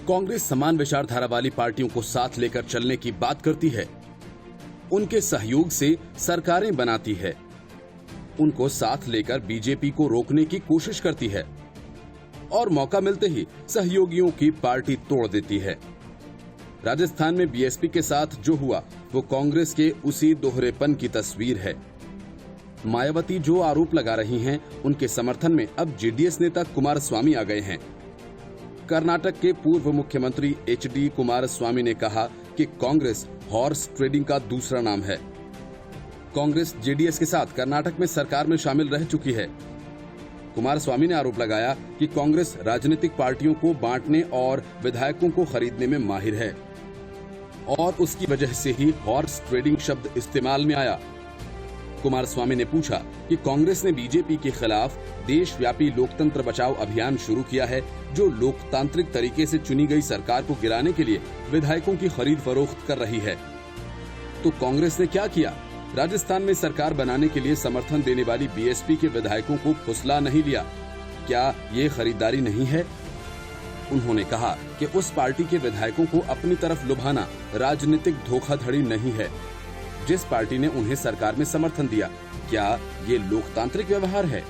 कांग्रेस समान विचारधारा वाली पार्टियों को साथ लेकर चलने की बात करती है, उनके सहयोग से सरकारें बनाती है, उनको साथ लेकर बीजेपी को रोकने की कोशिश करती है और मौका मिलते ही सहयोगियों की पार्टी तोड़ देती है। राजस्थान में बीएसपी के साथ जो हुआ वो कांग्रेस के उसी दोहरेपन की तस्वीर है। मायावती जो आरोप लगा रही हैं, उनके समर्थन में अब जेडीएस नेता कुमारस्वामी आ गए हैं। कर्नाटक के पूर्व मुख्यमंत्री एचडी कुमारस्वामी ने कहा कि कांग्रेस हॉर्स ट्रेडिंग का दूसरा नाम है। कांग्रेस जेडीएस के साथ कर्नाटक में सरकार में शामिल रह चुकी है। कुमारस्वामी ने आरोप लगाया कि कांग्रेस राजनीतिक पार्टियों को बांटने और विधायकों को खरीदने में माहिर है और उसकी वजह से ही हॉर्स ट्रेडिंग शब्द इस्तेमाल में आया। कुमारस्वामी ने पूछा कि कांग्रेस ने बीजेपी के खिलाफ देशव्यापी लोकतंत्र बचाओ अभियान शुरू किया है, जो लोकतांत्रिक तरीके से चुनी गई सरकार को गिराने के लिए विधायकों की खरीद फरोख्त कर रही है। तो कांग्रेस ने क्या किया? राजस्थान में सरकार बनाने के लिए समर्थन देने वाली बीएसपी के विधायकों को फुसला नहीं लिया। क्या ये खरीदारी नहीं है? उन्होंने कहा कि उस पार्टी के विधायकों को अपनी तरफ लुभाना राजनीतिक धोखाधड़ी नहीं है। जिस पार्टी ने उन्हें सरकार में समर्थन दिया, क्या ये लोकतांत्रिक व्यवहार है?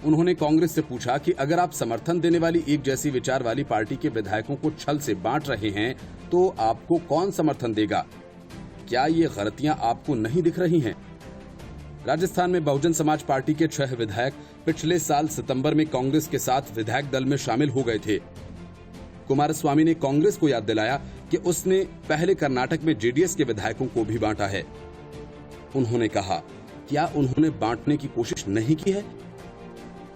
उन्होंने कांग्रेस से पूछा कि अगर आप समर्थन देने वाली एक जैसी विचार वाली पार्टी के विधायकों को छल से बांट रहे हैं, तो आपको कौन समर्थन देगा? क्या ये गलतियां आपको नहीं दिख रही हैं? राजस्थान में बहुजन समाज पार्टी के 6 विधायक पिछले साल सितंबर में कांग्रेस के साथ विधायक दल में शामिल हो गए थे। कुमारस्वामी ने कांग्रेस को याद दिलाया कि उसने पहले कर्नाटक में जेडीएस के विधायकों को भी बांटा है। उन्होंने कहा, क्या उन्होंने बांटने की कोशिश नहीं की है?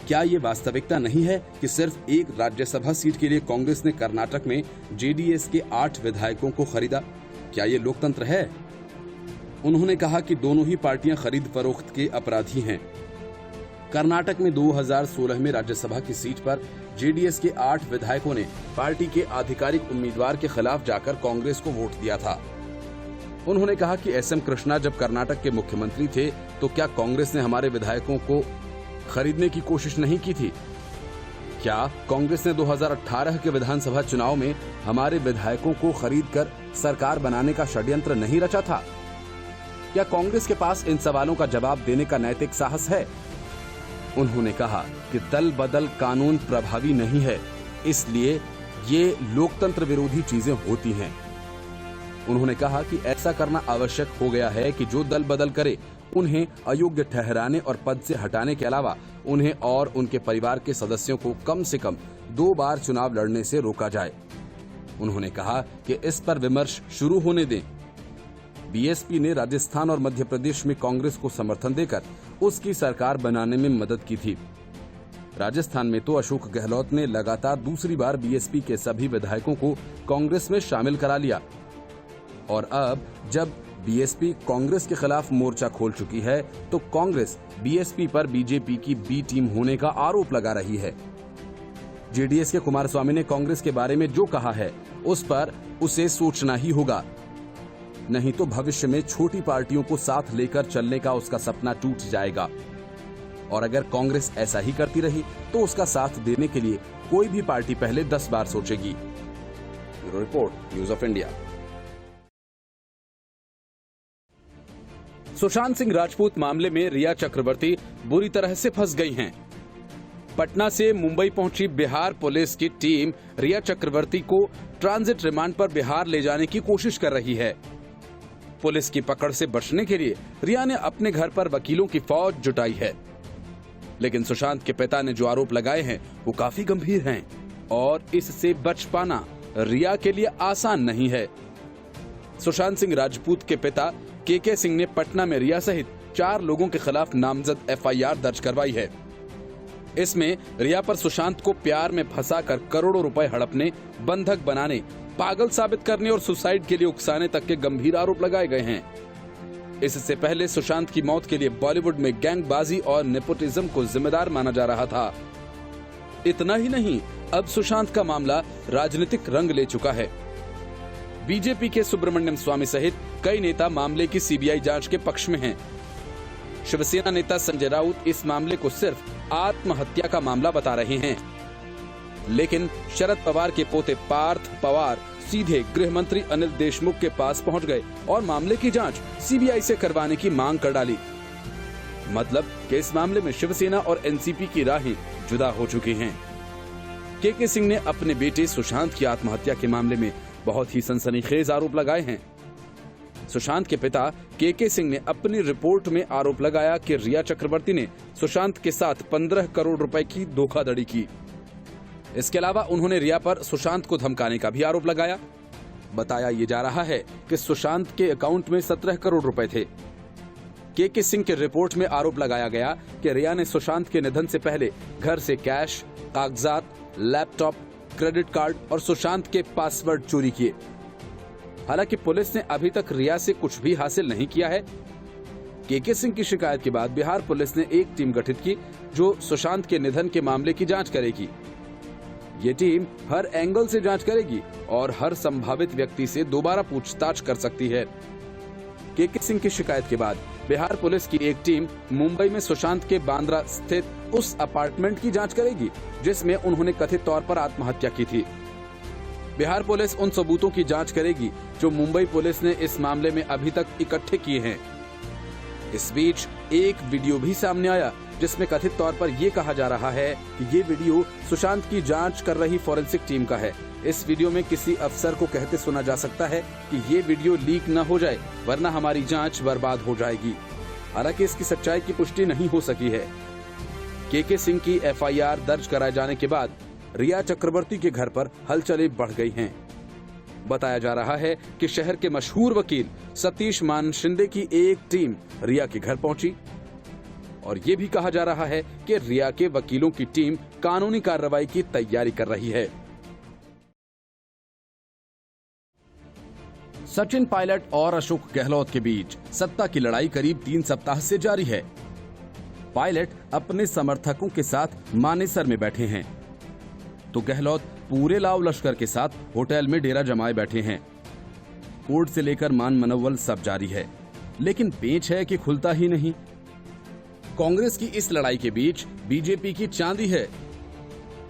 क्या ये वास्तविकता नहीं है कि सिर्फ एक राज्यसभा सीट के लिए कांग्रेस ने कर्नाटक में जेडीएस के 8 विधायकों को खरीदा? क्या ये लोकतंत्र है? उन्होंने कहा कि दोनों ही पार्टियां खरीद फरोख्त के अपराधी हैं। कर्नाटक में 2016 में राज्यसभा की सीट पर जेडीएस के 8 विधायकों ने पार्टी के आधिकारिक उम्मीदवार के खिलाफ जाकर कांग्रेस को वोट दिया था। उन्होंने कहा कि एसएम कृष्णा जब कर्नाटक के मुख्यमंत्री थे तो क्या कांग्रेस ने हमारे विधायकों को खरीदने की कोशिश नहीं की थी? क्या कांग्रेस ने 2018 के विधानसभा चुनाव में हमारे विधायकों को खरीदकर सरकार बनाने का षड्यंत्र नहीं रचा था? क्या कांग्रेस के पास इन सवालों का जवाब देने का नैतिक साहस है? उन्होंने कहा कि दल बदल कानून प्रभावी नहीं है, इसलिए ये लोकतंत्र विरोधी चीजें होती हैं। उन्होंने कहा कि ऐसा करना आवश्यक हो गया है कि जो दल बदल करे उन्हें अयोग्य ठहराने और पद से हटाने के अलावा उन्हें और उनके परिवार के सदस्यों को कम से कम 2 बार चुनाव लड़ने से रोका जाए। उन्होंने कहा कि इस पर विमर्श शुरू होने दें। बीएसपी ने राजस्थान और मध्य प्रदेश में कांग्रेस को समर्थन देकर उसकी सरकार बनाने में मदद की थी। राजस्थान में तो अशोक गहलोत ने लगातार दूसरी बार बीएसपी के सभी विधायकों को कांग्रेस में शामिल करा लिया और अब जब बीएसपी कांग्रेस के खिलाफ मोर्चा खोल चुकी है तो कांग्रेस बीएसपी पर बीजेपी की बी टीम होने का आरोप लगा रही है। जेडीएस के कुमारस्वामी ने कांग्रेस के बारे में जो कहा है उस पर उसे सोचना ही होगा, नहीं तो भविष्य में छोटी पार्टियों को साथ लेकर चलने का उसका सपना टूट जाएगा। और अगर कांग्रेस ऐसा ही करती रही तो उसका साथ देने के लिए कोई भी पार्टी पहले 10 बार सोचेगी। Bureau report, news of India. Sushant Singh Rajput मामले में रिया चक्रवर्ती बुरी तरह से फंस गई हैं। पटना से मुंबई पहुंची बिहार पुलिस की टीम रिया चक्रवर्ती को ट्रांजिट रिमांड पर बिहार ले जाने की कोशिश कर रही है। पुलिस की पकड़ से बचने के लिए रिया ने अपने घर पर वकीलों की फौज जुटाई है, लेकिन सुशांत के पिता ने जो आरोप लगाए हैं वो काफी गंभीर हैं और इससे बच पाना रिया के लिए आसान नहीं है। सुशांत सिंह राजपूत के पिता केके सिंह ने पटना में रिया सहित 4 लोगों के खिलाफ नामजद एफआईआर दर्ज करवाई है। इसमें रिया पर सुशांत को प्यार में फंसाकर करोड़ों रुपए हड़पने, बंधक बनाने, पागल साबित करने और सुसाइड के लिए उकसाने तक के गंभीर आरोप लगाए गए हैं। इससे पहले सुशांत की मौत के लिए बॉलीवुड में गैंगबाजी और नेपोटिज्म को जिम्मेदार माना जा रहा था। इतना ही नहीं, अब सुशांत का मामला राजनीतिक रंग ले चुका है। बीजेपी के सुब्रमण्यम स्वामी सहित कई नेता मामले की सीबीआई जांच के पक्ष में हैं। शिवसेना नेता संजय राउत इस मामले को सिर्फ आत्महत्या का मामला बता रहे हैं। लेकिन शरद पवार के पोते पार्थ पवार सीधे गृह मंत्री अनिल देशमुख के पास पहुंच गए और मामले की जांच सीबीआई से करवाने की मांग कर डाली। मतलब कि इस मामले में शिवसेना और एनसीपी की राहें जुदा हो चुकी हैं। के सिंह ने अपने बेटे सुशांत की आत्महत्या के मामले में बहुत ही सनसनीखेज आरोप लगाए हैं। सुशांत के पिता के सिंह ने अपनी रिपोर्ट में आरोप लगाया कि रिया चक्रवर्ती ने सुशांत के साथ 15 करोड़ रुपए की धोखाधड़ी की। इसके अलावा उन्होंने रिया पर सुशांत को धमकाने का भी आरोप लगाया। बताया ये जा रहा है कि सुशांत के अकाउंट में 17 करोड़ रुपए थे। के सिंह के रिपोर्ट में आरोप लगाया गया कि रिया ने सुशांत के निधन से पहले घर से कैश, कागजात, लैपटॉप, क्रेडिट कार्ड और सुशांत के पासवर्ड चोरी किए। हालांकि पुलिस ने अभी तक रिया से कुछ भी हासिल नहीं किया है। के सिंह की शिकायत के बाद बिहार पुलिस ने एक टीम गठित की जो सुशांत के निधन के मामले की जांच करेगी। ये टीम हर एंगल से जांच करेगी और हर संभावित व्यक्ति से दोबारा पूछताछ कर सकती है। के सिंह की शिकायत के बाद बिहार पुलिस की एक टीम मुंबई में सुशांत के बांद्रा स्थित उस अपार्टमेंट की जांच करेगी जिसमें उन्होंने कथित तौर पर आत्महत्या की थी। बिहार पुलिस उन सबूतों की जांच करेगी जो मुंबई पुलिस ने इस मामले में अभी तक इकट्ठे किए हैं। इस बीच एक वीडियो भी सामने आया जिसमें कथित तौर पर यह कहा जा रहा है कि ये वीडियो सुशांत की जांच कर रही फॉरेंसिक टीम का है। इस वीडियो में किसी अफसर को कहते सुना जा सकता है कि ये वीडियो लीक न हो जाए वरना हमारी जांच बर्बाद हो जाएगी। हालांकि इसकी सच्चाई की पुष्टि नहीं हो सकी है। के सिंह की एफआईआर दर्ज कराए जाने के बाद रिया चक्रवर्ती के घर पर हलचलें बढ़ गई हैं। बताया जा रहा है कि शहर के मशहूर वकील सतीश मान शिंदे की एक टीम रिया के घर पहुंची और ये भी कहा जा रहा है कि रिया के वकीलों की टीम कानूनी कार्रवाई की तैयारी कर रही है। सचिन पायलट और अशोक गहलोत के बीच सत्ता की लड़ाई करीब 3 सप्ताह से जारी है। पायलट अपने समर्थकों के साथ मानेसर में बैठे हैं तो गहलोत पूरे लाव लश्कर के साथ होटल में डेरा जमाए बैठे हैं। कोर्ट से लेकर मान मनोवल सब जारी है, लेकिन पेच है कि खुलता ही नहीं। कांग्रेस की इस लड़ाई के बीच बीजेपी की चांदी है।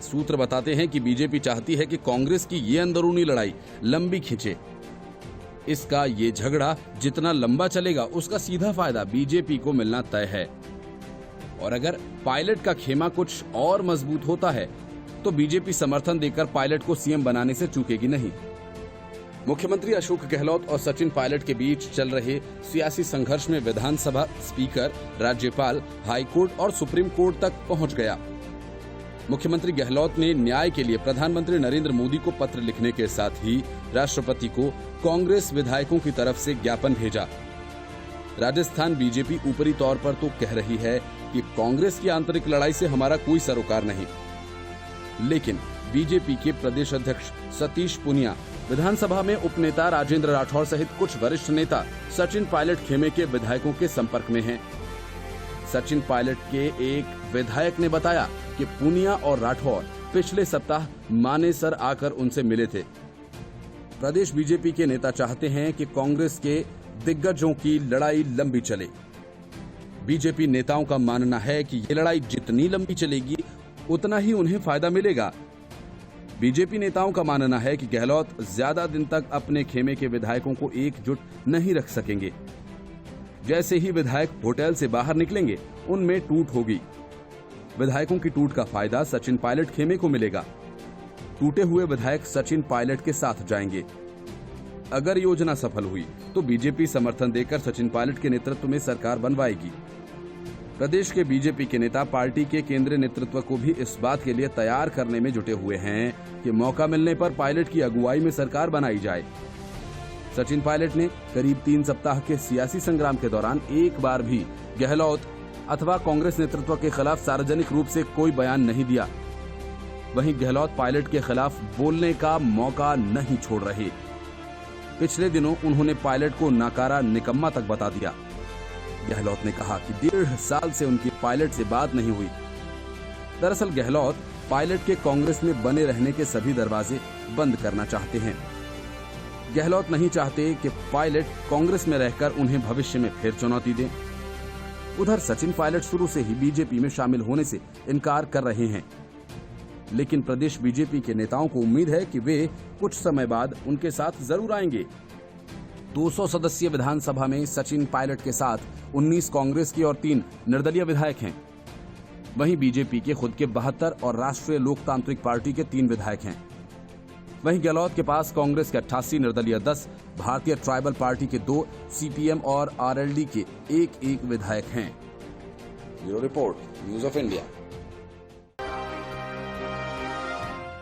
सूत्र बताते हैं कि बीजेपी चाहती है कि कांग्रेस की ये अंदरूनी लड़ाई लंबी खिंचे। इसका ये झगड़ा जितना लंबा चलेगा उसका सीधा फायदा बीजेपी को मिलना तय है। और अगर पायलट का खेमा कुछ और मजबूत होता है तो बीजेपी समर्थन देकर पायलट को सीएम बनाने से चूकेगी नहीं। मुख्यमंत्री अशोक गहलोत और सचिन पायलट के बीच चल रहे सियासी संघर्ष में विधानसभा स्पीकर, राज्यपाल, हाईकोर्ट और सुप्रीम कोर्ट तक पहुंच गया। मुख्यमंत्री गहलोत ने न्याय के लिए प्रधानमंत्री नरेंद्र मोदी को पत्र लिखने के साथ ही राष्ट्रपति को कांग्रेस विधायकों की तरफ से ज्ञापन भेजा। राजस्थान बीजेपी ऊपरी तौर पर तो कह रही है कि कांग्रेस की आंतरिक लड़ाई से हमारा कोई सरोकार नहीं, लेकिन बीजेपी के प्रदेश अध्यक्ष सतीश पुनिया, विधानसभा में उपनेता राजेंद्र राठौर सहित कुछ वरिष्ठ नेता सचिन पायलट खेमे के विधायकों के संपर्क में हैं। सचिन पायलट के एक विधायक ने बताया कि पुनिया और राठौर पिछले सप्ताह मानेसर आकर उनसे मिले थे। प्रदेश बीजेपी के नेता चाहते हैं कि कांग्रेस के दिग्गजों की लड़ाई लंबी चले। बीजेपी नेताओं का मानना है कि ये लड़ाई जितनी लंबी चलेगी उतना ही उन्हें फायदा मिलेगा। बीजेपी नेताओं का मानना है कि गहलोत ज्यादा दिन तक अपने खेमे के विधायकों को एकजुट नहीं रख सकेंगे। जैसे ही विधायक होटल से बाहर निकलेंगे उनमें टूट होगी। विधायकों की टूट का फायदा सचिन पायलट खेमे को मिलेगा। टूटे हुए विधायक सचिन पायलट के साथ जाएंगे। अगर योजना सफल हुई तो बीजेपी समर्थन देकर सचिन पायलट के नेतृत्व में सरकार बनवाएगी। प्रदेश के बीजेपी के नेता पार्टी के केंद्रीय नेतृत्व को भी इस बात के लिए तैयार करने में जुटे हुए हैं कि मौका मिलने पर पायलट की अगुवाई में सरकार बनाई जाए। सचिन पायलट ने करीब 3 सप्ताह के सियासी संग्राम के दौरान एक बार भी गहलोत अथवा कांग्रेस नेतृत्व के खिलाफ सार्वजनिक रूप से कोई बयान नहीं दिया। वहीं गहलोत पायलट के खिलाफ बोलने का मौका नहीं छोड़ रहे। पिछले दिनों उन्होंने पायलट को नाकारा निकम्मा तक बता दिया। गहलोत ने कहा कि 1.5 साल से उनकी पायलट से बात नहीं हुई। दरअसल गहलोत पायलट के कांग्रेस में बने रहने के सभी दरवाजे बंद करना चाहते हैं। गहलोत नहीं चाहते कि पायलट कांग्रेस में रहकर उन्हें भविष्य में फिर चुनौती दें। उधर सचिन पायलट शुरू से ही बीजेपी में शामिल होने से इनकार कर रहे हैं। लेकिन प्रदेश बीजेपी के नेताओं को उम्मीद है कि वे कुछ समय बाद उनके साथ जरूर आएंगे। 200 सदस्यीय विधानसभा में सचिन पायलट के साथ 19 कांग्रेस के और 3 निर्दलीय विधायक हैं। वहीं बीजेपी के खुद के 72 और राष्ट्रीय लोकतांत्रिक पार्टी के 3 विधायक हैं। वहीं गहलोत के पास कांग्रेस के 88, निर्दलीय 10, भारतीय ट्राइबल पार्टी के 2, सीपीएम और आरएलडी के 1-1 विधायक हैं। Bureau report, news of India.